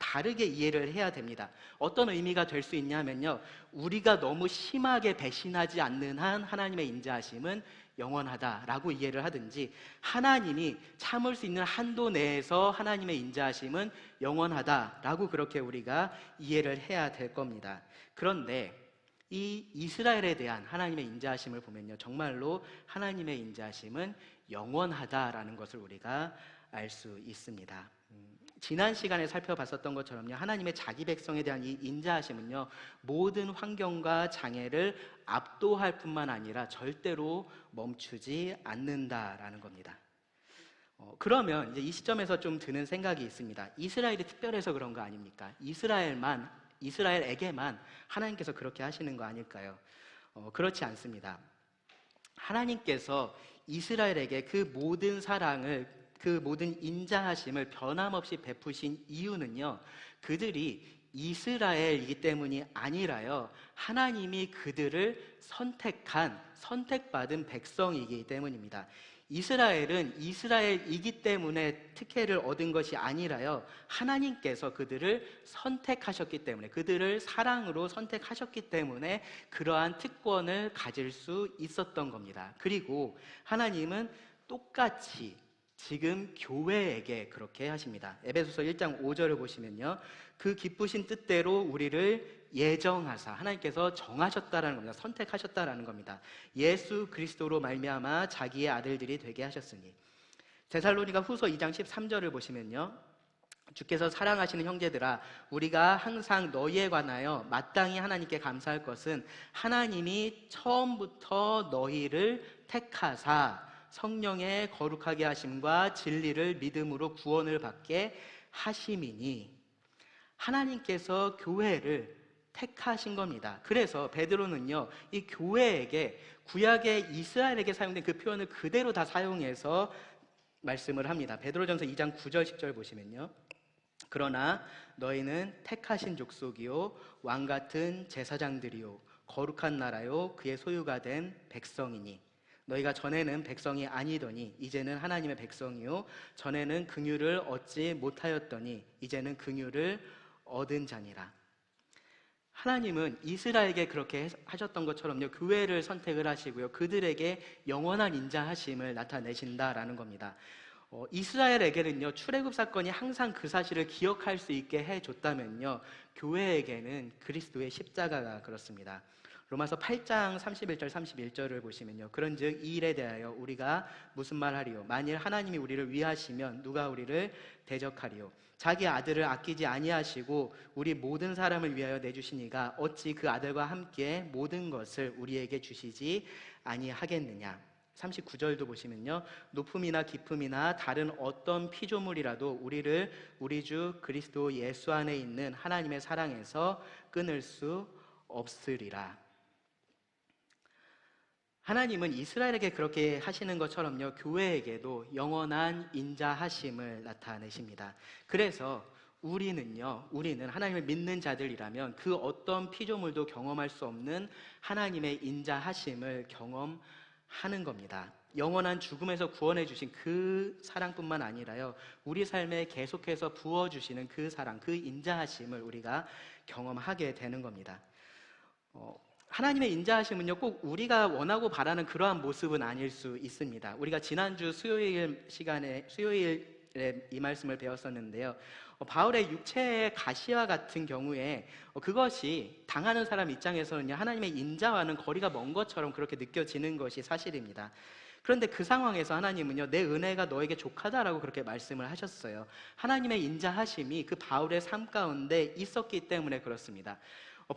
다르게 이해를 해야 됩니다. 어떤 의미가 될 수 있냐면요, 우리가 너무 심하게 배신하지 않는 한 하나님의 인자하심은 영원하다라고 이해를 하든지, 하나님이 참을 수 있는 한도 내에서 하나님의 인자하심은 영원하다라고 그렇게 우리가 이해를 해야 될 겁니다. 그런데 이 이스라엘에 대한 하나님의 인자하심을 보면요, 정말로 하나님의 인자하심은 영원하다라는 것을 우리가 알 수 있습니다. 지난 시간에 살펴봤었던 것처럼요, 하나님의 자기 백성에 대한 이 인자하심은요, 모든 환경과 장애를 압도할 뿐만 아니라 절대로 멈추지 않는다라는 겁니다. 그러면 이제 이 시점에서 좀 드는 생각이 있습니다. 이스라엘이 특별해서 그런 거 아닙니까? 이스라엘에게만 하나님께서 그렇게 하시는 거 아닐까요? 그렇지 않습니다. 하나님께서 이스라엘에게 그 모든 사랑을, 그 모든 인자하심을 변함없이 베푸신 이유는요, 그들이 이스라엘이기 때문이 아니라요, 하나님이 그들을 선택받은 백성이기 때문입니다. 이스라엘은 이스라엘이기 때문에 특혜를 얻은 것이 아니라요, 하나님께서 그들을 선택하셨기 때문에, 그들을 사랑으로 선택하셨기 때문에 그러한 특권을 가질 수 있었던 겁니다. 그리고 하나님은 똑같이 지금 교회에게 그렇게 하십니다. 에베소서 1장 5절을 보시면요, 그 기쁘신 뜻대로 우리를 예정하사, 하나님께서 정하셨다라는 겁니다. 선택하셨다라는 겁니다. 예수 그리스도로 말미암아 자기의 아들들이 되게 하셨으니. 데살로니가 후서 2장 13절을 보시면요, 주께서 사랑하시는 형제들아, 우리가 항상 너희에 관하여 마땅히 하나님께 감사할 것은 하나님이 처음부터 너희를 택하사 성령의 거룩하게 하심과 진리를 믿음으로 구원을 받게 하심이니. 하나님께서 교회를 택하신 겁니다. 그래서 베드로는요, 이 교회에게, 구약의 이스라엘에게 사용된 그 표현을 그대로 다 사용해서 말씀을 합니다. 베드로전서 2장 9절 10절 보시면요, 그러나 너희는 택하신 족속이요 왕같은 제사장들이요 거룩한 나라요 그의 소유가 된 백성이니. 너희가 전에는 백성이 아니더니 이제는 하나님의 백성이요 전에는 긍휼을 얻지 못하였더니 이제는 긍휼을 얻은 자니라. 하나님은 이스라엘에게 그렇게 하셨던 것처럼요, 교회를 선택을 하시고요, 그들에게 영원한 인자하심을 나타내신다라는 겁니다. 이스라엘에게는요, 출애굽 사건이 항상 그 사실을 기억할 수 있게 해줬다면요, 교회에게는 그리스도의 십자가가 그렇습니다. 로마서 8장 31절 31절을 보시면요, 그런즉 이 일에 대하여 우리가 무슨 말하리요? 만일 하나님이 우리를 위하시면 누가 우리를 대적하리요? 자기 아들을 아끼지 아니하시고 우리 모든 사람을 위하여 내주시니가 어찌 그 아들과 함께 모든 것을 우리에게 주시지 아니하겠느냐? 39절도 보시면요, 높음이나 깊음이나 다른 어떤 피조물이라도 우리를 우리 주 그리스도 예수 안에 있는 하나님의 사랑에서 끊을 수 없으리라. 하나님은 이스라엘에게 그렇게 하시는 것처럼요, 교회에게도 영원한 인자하심을 나타내십니다. 그래서 우리는 하나님을 믿는 자들이라면 그 어떤 피조물도 경험할 수 없는 하나님의 인자하심을 경험하는 겁니다. 영원한 죽음에서 구원해 주신 그 사랑뿐만 아니라요, 우리 삶에 계속해서 부어주시는 그 사랑, 그 인자하심을 우리가 경험하게 되는 겁니다. 하나님의 인자하심은요, 꼭 우리가 원하고 바라는 그러한 모습은 아닐 수 있습니다. 우리가 지난주 수요일 이 말씀을 배웠었는데요. 바울의 육체의 가시와 같은 경우에 그것이 당하는 사람 입장에서는요, 하나님의 인자와는 거리가 먼 것처럼 그렇게 느껴지는 것이 사실입니다. 그런데 그 상황에서 하나님은요, 내 은혜가 너에게 족하다라고 그렇게 말씀을 하셨어요. 하나님의 인자하심이 그 바울의 삶 가운데 있었기 때문에 그렇습니다.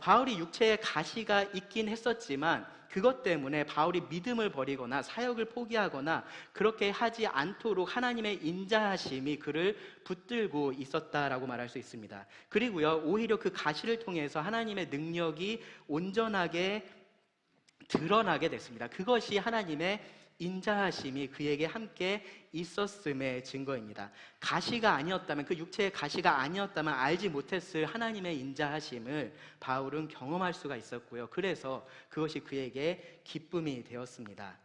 바울이 육체에 가시가 있긴 했었지만 그것 때문에 바울이 믿음을 버리거나 사역을 포기하거나 그렇게 하지 않도록 하나님의 인자하심이 그를 붙들고 있었다라고 말할 수 있습니다. 그리고요, 오히려 그 가시를 통해서 하나님의 능력이 온전하게 드러나게 됐습니다. 그것이 하나님의 인자하심이 그에게 함께 있었음의 증거입니다. 가시가 아니었다면, 그 육체의 가시가 아니었다면 알지 못했을 하나님의 인자하심을 바울은 경험할 수가 있었고요. 그래서 그것이 그에게 기쁨이 되었습니다.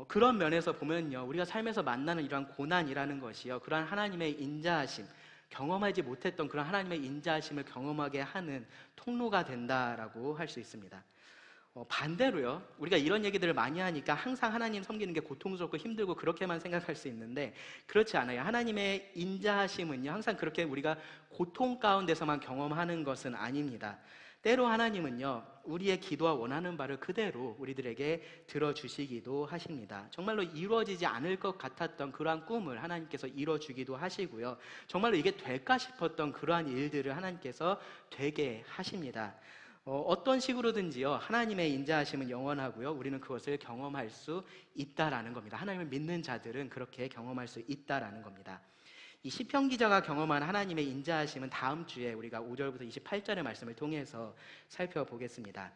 그런 면에서 보면요, 우리가 삶에서 만나는 이러한 고난이라는 것이요, 그러한 하나님의 인자하심, 경험하지 못했던 그런 하나님의 인자하심을 경험하게 하는 통로가 된다라고 할 수 있습니다. 반대로요, 우리가 이런 얘기들을 많이 하니까 항상 하나님 섬기는 게 고통스럽고 힘들고 그렇게만 생각할 수 있는데 그렇지 않아요. 하나님의 인자하심은요, 항상 그렇게 우리가 고통 가운데서만 경험하는 것은 아닙니다. 때로 하나님은요, 우리의 기도와 원하는 바를 그대로 우리들에게 들어주시기도 하십니다. 정말로 이루어지지 않을 것 같았던 그러한 꿈을 하나님께서 이루어주기도 하시고요, 정말로 이게 될까 싶었던 그러한 일들을 하나님께서 되게 하십니다. 어떤 식으로든지요, 하나님의 인자하심은 영원하고요, 우리는 그것을 경험할 수 있다라는 겁니다. 하나님을 믿는 자들은 그렇게 경험할 수 있다라는 겁니다. 이 시편 기자가 경험한 하나님의 인자하심은 다음 주에 우리가 5절부터 28절의 말씀을 통해서 살펴보겠습니다.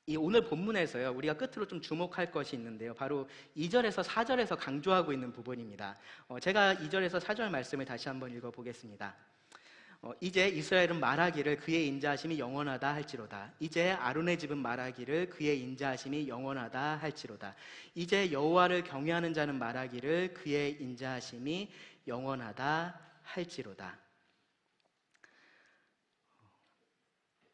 이 오늘 본문에서요, 우리가 끝으로 좀 주목할 것이 있는데요, 바로 2절에서 4절에서 강조하고 있는 부분입니다. 제가 2절에서 4절 말씀을 다시 한번 읽어보겠습니다. 이제 이스라엘은 말하기를 그의 인자하심이 영원하다 할지로다. 이제 아론의 집은 말하기를 그의 인자하심이 영원하다 할지로다. 이제 여호와를 경외하는 자는 말하기를 그의 인자하심이 영원하다 할지로다.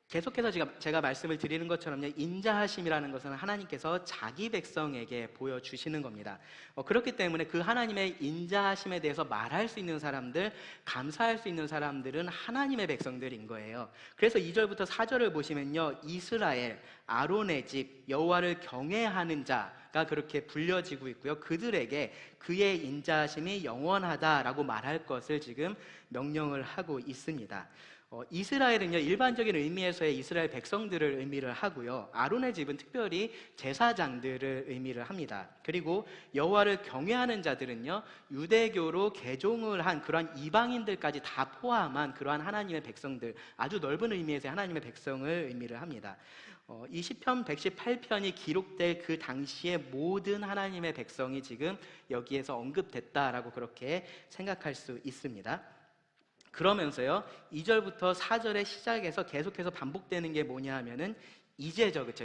계속해서 제가 말씀을 드리는 것처럼요, 인자하심이라는 것은 하나님께서 자기 백성에게 보여주시는 겁니다. 그렇기 때문에 그 하나님의 인자하심에 대해서 말할 수 있는 사람들, 감사할 수 있는 사람들은 하나님의 백성들인 거예요. 그래서 2절부터 4절을 보시면요, 이스라엘, 아론의 집, 여호와를 경외하는 자가 그렇게 불려지고 있고요, 그들에게 그의 인자하심이 영원하다라고 말할 것을 지금 명령을 하고 있습니다. 이스라엘은요, 일반적인 의미에서의 이스라엘 백성들을 의미를 하고요, 아론의 집은 특별히 제사장들을 의미를 합니다. 그리고 여호와를 경외하는 자들은요, 유대교로 개종을 한 그러한 이방인들까지 다 포함한 그러한 하나님의 백성들, 아주 넓은 의미에서의 하나님의 백성을 의미를 합니다. 이 시편 118편이 기록될 그 당시의 모든 하나님의 백성이 지금 여기에서 언급됐다라고 그렇게 생각할 수 있습니다. 그러면서요, 2절부터 4절의 시작에서 계속해서 반복되는 게 뭐냐 하면은 이제죠, 그렇죠?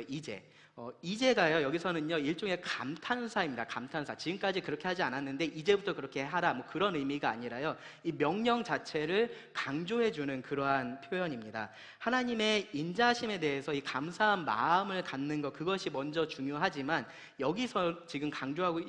이제가요, 여기서는요, 일종의 감탄사입니다. 감탄사. 지금까지 그렇게 하지 않았는데 이제부터 그렇게 하라, 뭐 그런 의미가 아니라요, 이 명령 자체를 강조해주는 그러한 표현입니다. 하나님의 인자하심에 대해서 이 감사한 마음을 갖는 것, 그것이 먼저 중요하지만 여기서 지금 강조하고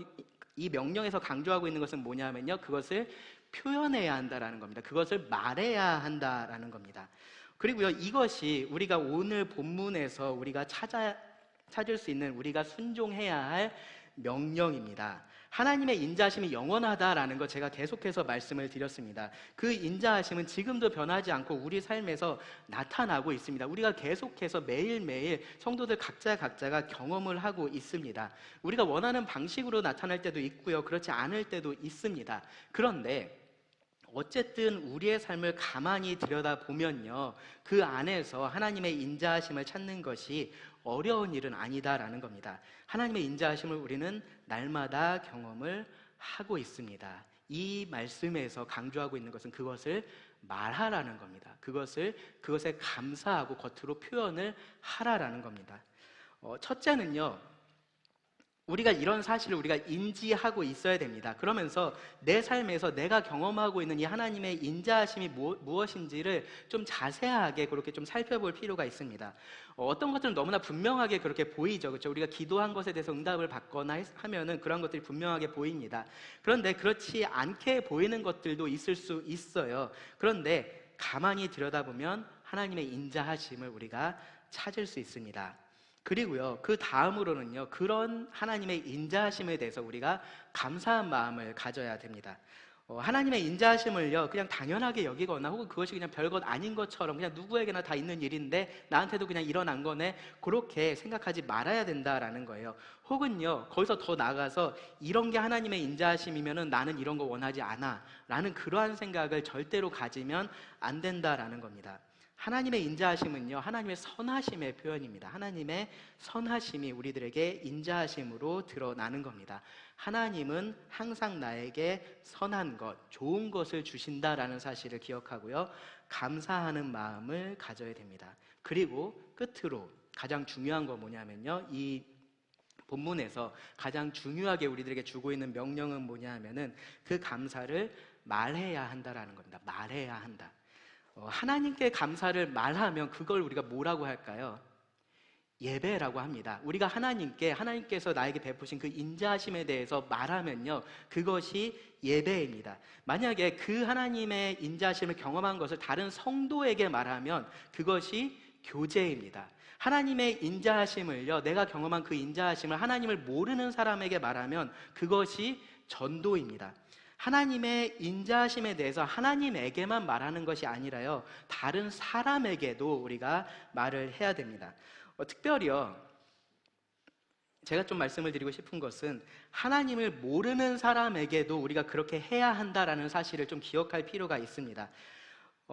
이 명령에서 강조하고 있는 것은 뭐냐면요, 그것을 표현해야 한다라는 겁니다. 그것을 말해야 한다라는 겁니다. 그리고요, 이것이 우리가 오늘 본문에서 우리가 찾을 수 있는, 우리가 순종해야 할 명령입니다. 하나님의 인자하심이 영원하다라는 것 제가 계속해서 말씀을 드렸습니다. 그 인자하심은 지금도 변하지 않고 우리 삶에서 나타나고 있습니다. 우리가 계속해서 매일매일 성도들 각자가 경험을 하고 있습니다. 우리가 원하는 방식으로 나타날 때도 있고요, 그렇지 않을 때도 있습니다. 그런데 어쨌든 우리의 삶을 가만히 들여다보면요, 그 안에서 하나님의 인자하심을 찾는 것이 어려운 일은 아니다라는 겁니다. 하나님의 인자하심을 우리는 날마다 경험을 하고 있습니다. 이 말씀에서 강조하고 있는 것은 그것을 말하라는 겁니다. 그것에 감사하고 겉으로 표현을 하라라는 겁니다. 첫째는요, 우리가 이런 사실을 우리가 인지하고 있어야 됩니다. 그러면서 내 삶에서 내가 경험하고 있는 이 하나님의 인자하심이 무엇인지를 좀 자세하게 그렇게 좀 살펴볼 필요가 있습니다. 어떤 것들은 너무나 분명하게 그렇게 보이죠. 그렇죠? 우리가 기도한 것에 대해서 응답을 받거나 하면은 그런 것들이 분명하게 보입니다. 그런데 그렇지 않게 보이는 것들도 있을 수 있어요. 그런데 가만히 들여다보면 하나님의 인자하심을 우리가 찾을 수 있습니다. 그리고요, 그 다음으로는요, 그런 하나님의 인자하심에 대해서 우리가 감사한 마음을 가져야 됩니다. 하나님의 인자하심을요, 그냥 당연하게 여기거나 혹은 그것이 그냥 별것 아닌 것처럼 그냥 누구에게나 다 있는 일인데 나한테도 그냥 일어난 거네, 그렇게 생각하지 말아야 된다라는 거예요. 혹은요, 거기서 더 나아가서 이런 게 하나님의 인자하심이면은 나는 이런 거 원하지 않아 라는 그러한 생각을 절대로 가지면 안 된다라는 겁니다. 하나님의 인자하심은요, 하나님의 선하심의 표현입니다. 하나님의 선하심이 우리들에게 인자하심으로 드러나는 겁니다. 하나님은 항상 나에게 선한 것, 좋은 것을 주신다라는 사실을 기억하고요, 감사하는 마음을 가져야 됩니다. 그리고 끝으로 가장 중요한 건 뭐냐면요, 이 본문에서 가장 중요하게 우리들에게 주고 있는 명령은 뭐냐 하면은 그 감사를 말해야 한다라는 겁니다. 말해야 한다. 하나님께 감사를 말하면 그걸 우리가 뭐라고 할까요? 예배라고 합니다. 우리가 하나님께서 나에게 베푸신 그 인자하심에 대해서 말하면요, 그것이 예배입니다. 만약에 그 하나님의 인자하심을 경험한 것을 다른 성도에게 말하면 그것이 교제입니다. 하나님의 인자하심을요, 내가 경험한 그 인자하심을 하나님을 모르는 사람에게 말하면 그것이 전도입니다. 하나님의 인자하심에 대해서 하나님에게만 말하는 것이 아니라요, 다른 사람에게도 우리가 말을 해야 됩니다. 특별히요, 제가 좀 말씀을 드리고 싶은 것은 하나님을 모르는 사람에게도 우리가 그렇게 해야 한다라는 사실을 좀 기억할 필요가 있습니다.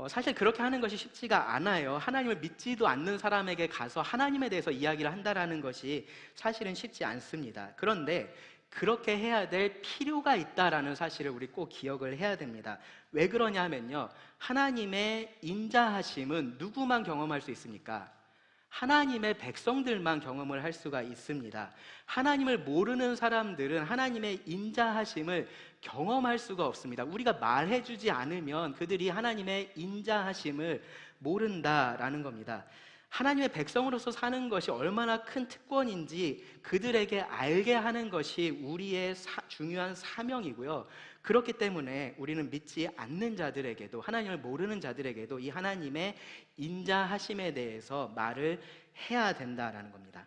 사실 그렇게 하는 것이 쉽지가 않아요. 하나님을 믿지도 않는 사람에게 가서 하나님에 대해서 이야기를 한다라는 것이 사실은 쉽지 않습니다. 그런데 그렇게 해야 될 필요가 있다라는 사실을 우리 꼭 기억을 해야 됩니다. 왜 그러냐 하면요, 하나님의 인자하심은 누구만 경험할 수 있습니까? 하나님의 백성들만 경험을 할 수가 있습니다. 하나님을 모르는 사람들은 하나님의 인자하심을 경험할 수가 없습니다. 우리가 말해주지 않으면 그들이 하나님의 인자하심을 모른다라는 겁니다. 하나님의 백성으로서 사는 것이 얼마나 큰 특권인지 그들에게 알게 하는 것이 우리의 중요한 사명이고요. 그렇기 때문에 우리는 믿지 않는 자들에게도, 하나님을 모르는 자들에게도 이 하나님의 인자하심에 대해서 말을 해야 된다라는 겁니다.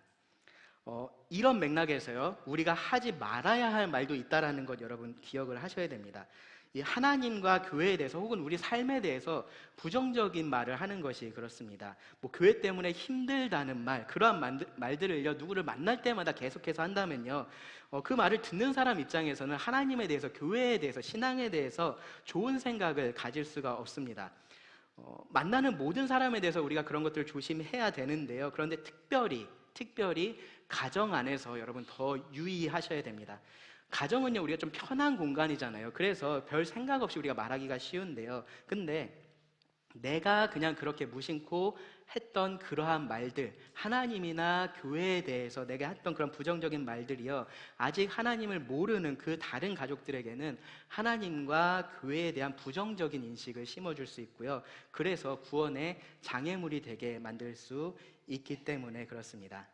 이런 맥락에서요, 우리가 하지 말아야 할 말도 있다라는 것 여러분 기억을 하셔야 됩니다. 이 하나님과 교회에 대해서 혹은 우리 삶에 대해서 부정적인 말을 하는 것이 그렇습니다. 뭐 교회 때문에 힘들다는 말, 그러한 말들을요, 누구를 만날 때마다 계속해서 한다면요, 그 말을 듣는 사람 입장에서는 하나님에 대해서, 교회에 대해서, 신앙에 대해서 좋은 생각을 가질 수가 없습니다. 만나는 모든 사람에 대해서 우리가 그런 것들을 조심해야 되는데요, 그런데 특별히 가정 안에서 여러분 더 유의하셔야 됩니다. 가정은요, 우리가 좀 편한 공간이잖아요. 그래서 별 생각 없이 우리가 말하기가 쉬운데요, 근데 내가 그냥 그렇게 무심코 했던 그러한 말들, 하나님이나 교회에 대해서 내가 했던 그런 부정적인 말들이요, 아직 하나님을 모르는 그 다른 가족들에게는 하나님과 교회에 대한 부정적인 인식을 심어줄 수 있고요, 그래서 구원의 장애물이 되게 만들 수 있기 때문에 그렇습니다.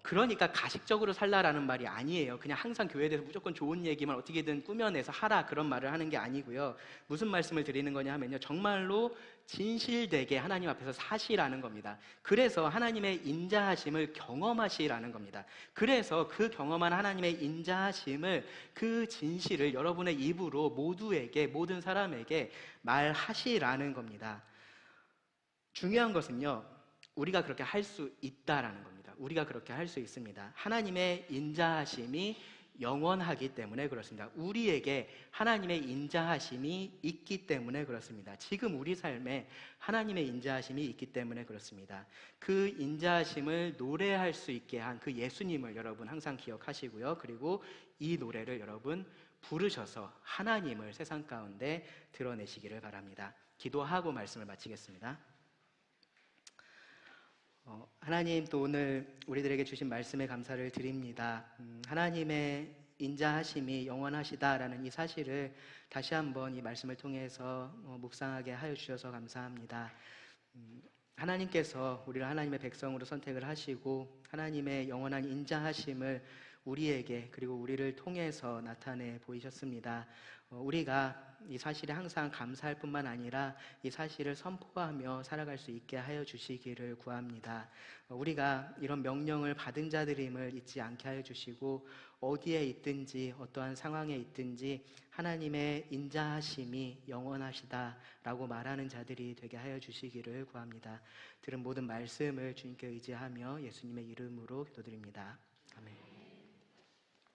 그러니까 가식적으로 살라라는 말이 아니에요. 그냥 항상 교회에 대해서 무조건 좋은 얘기만 어떻게든 꾸며내서 하라, 그런 말을 하는 게 아니고요. 무슨 말씀을 드리는 거냐 하면요, 정말로 진실되게 하나님 앞에서 사시라는 겁니다. 그래서 하나님의 인자하심을 경험하시라는 겁니다. 그래서 그 경험한 하나님의 인자하심을, 그 진실을 여러분의 입으로 모두에게, 모든 사람에게 말하시라는 겁니다. 중요한 것은요, 우리가 그렇게 할 수 있다라는 겁니다. 우리가 그렇게 할 수 있습니다. 하나님의 인자하심이 영원하기 때문에 그렇습니다. 우리에게 하나님의 인자하심이 있기 때문에 그렇습니다. 지금 우리 삶에 하나님의 인자하심이 있기 때문에 그렇습니다. 그 인자하심을 노래할 수 있게 한 그 예수님을 여러분 항상 기억하시고요, 그리고 이 노래를 여러분 부르셔서 하나님을 세상 가운데 드러내시기를 바랍니다. 기도하고 말씀을 마치겠습니다. 하나님 또 오늘 우리들에게 주신 말씀에 감사를 드립니다. 하나님의 인자하심이 영원하시다라는 이 사실을 다시 한번 이 말씀을 통해서 묵상하게 하여 주셔서 감사합니다. 하나님께서 우리를 하나님의 백성으로 선택을 하시고 하나님의 영원한 인자하심을 우리에게 그리고 우리를 통해서 나타내 보이셨습니다. 우리가 이 사실에 항상 감사할 뿐만 아니라 이 사실을 선포하며 살아갈 수 있게 하여 주시기를 구합니다. 우리가 이런 명령을 받은 자들임을 잊지 않게 하여 주시고 어디에 있든지 어떠한 상황에 있든지 하나님의 인자하심이 영원하시다라고 말하는 자들이 되게 하여 주시기를 구합니다. 들은 모든 말씀을 주님께 의지하며 예수님의 이름으로 기도드립니다. 아멘.